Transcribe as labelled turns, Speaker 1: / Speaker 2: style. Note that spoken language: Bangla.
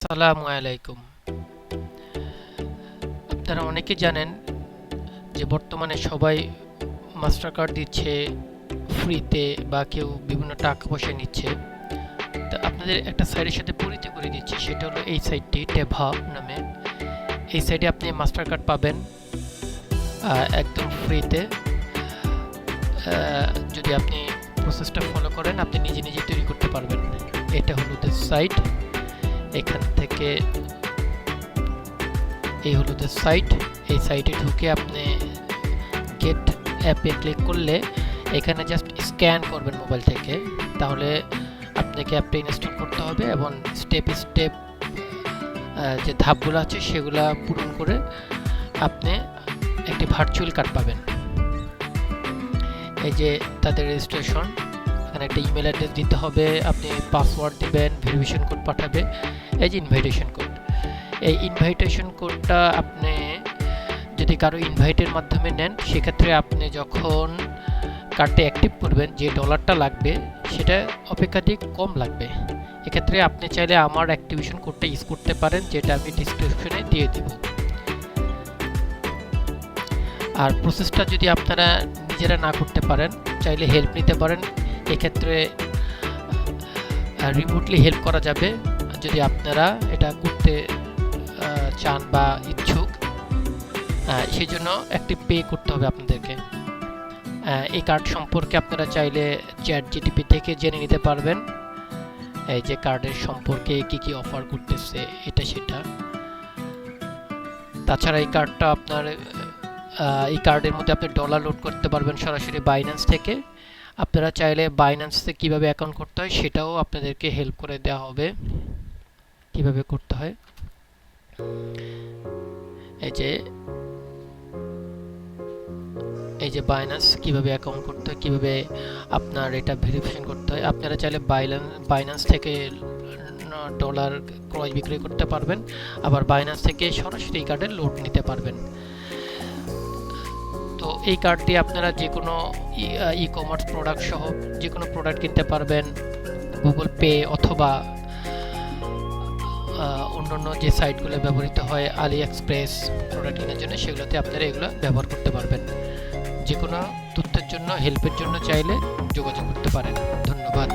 Speaker 1: আসসালামু আলাইকুম। আপনারা অনেকে জানেন যে বর্তমানে সবাই মাস্টার কার্ড দিচ্ছে ফ্রিতে বা কেউ বিভিন্ন টাকা পয়সা নিচ্ছে। তো আপনাদের একটা সাইটের সাথে পরিচয় করে দিচ্ছি, সেটা হলো এই সাইটটি টেভা নামে। এই সাইটে আপনি মাস্টার কার্ড পাবেন একদম ফ্রিতে। যদি আপনি প্রসেসটা ফলো করেন আপনি নিজে নিজে তৈরি করতে পারবেন। এটা হলো সাইট। এখান থেকে এই হলো সাইট। এই সাইটে ঢুকে আপনি গেট অ্যাপে ক্লিক করলে এখানে জাস্ট স্ক্যান করবেন মোবাইল থেকে, তাহলে আপনাকে অ্যাপটা ইনস্টল করতে হবে এবং স্টেপ স্টেপ যে ধাপগুলো আছে সেগুলো পূরণ করে আপনি একটি ভার্চুয়াল কার্ড পাবেন। এই যে তাদের রেজিস্ট্রেশন, এখানে একটা ইমেল অ্যাড্রেস দিতে হবে, আপনি পাসওয়ার্ড দিবেন, ভেরিফিকেশন কোড পাঠাবে। এই যে ইনভাইটেশন কোড, এই ইনভাইটেশন কোডটা আপনি যদি কারো ইনভাইটের মাধ্যমে নেন, সেক্ষেত্রে আপনি যখন কার্ডটা অ্যাক্টিভ করবেন যে ডলারটা লাগবে সেটা অপেক্ষাকৃত কম লাগবে। এক্ষেত্রে আপনি চাইলে আমার অ্যাক্টিভেশন কোডটা ইউজ করতে পারেন, যেটা আমি ডিসক্রিপশনে দিয়ে দেব। আর প্রসেসটা যদি আপনারা নিজেরা না করতে পারেন, চাইলে হেল্প নিতে পারেন। এক্ষেত্রে রিমোটলি হেল্প করা যাবে যদি আপনারা এটা করতে চান বা ইচ্ছুক। সেই জন্য একটি পে করতে হবে আপনাদেরকে। এই কার্ড সম্পর্কে আপনারা চাইলে চ্যাটজিপিটি থেকে জেনে নিতে পারবেন, এই যে কার্ডের সম্পর্কে কি কি অফার করতেছে এটা সেটা। তাছাড়া এই কার্ডটা আপনার এই কার্ডের মধ্যে আপনি ডলার লোড করতে পারবেন সরাসরি বাইন্যান্স থেকে। আপনারা চাইলে বাইন্যান্সে কিভাবে অ্যাকাউন্ট করতে হয় সেটাও আপনাদেরকে হেল্প করে দেওয়া হবে, কিভাবে করতে হয়। এই যে বাইন্যান্স কিভাবে অ্যাকাউন্ট করতে হয়, কিভাবে আপনার এটা ভেরিফিকেশন করতে হয়। আপনারা চাইলে বাইন্যান্স থেকে ডলার ক্রয় বিক্রয় করতে পারবেন, আবার বাইন্যান্স থেকে সরাসরি এই কার্ডের লোড নিতে পারবেন। তো এই কার্ড দিয়ে আপনারা যে কোনো ই কমার্স প্রোডাক্ট সহ যে কোনো প্রোডাক্ট কিনতে পারবেন, গুগল পে অথবা অন্যান্য যে সাইটগুলো ব্যবহৃত হয় আলি এক্সপ্রেস প্রোডাক্ট কেনার জন্য, সেগুলোতে আপনারা এগুলো ব্যবহার করতে পারবেন। যে কোনো তথ্যের জন্য, হেল্পের জন্য চাইলে যোগাযোগ করতে পারেন। ধন্যবাদ।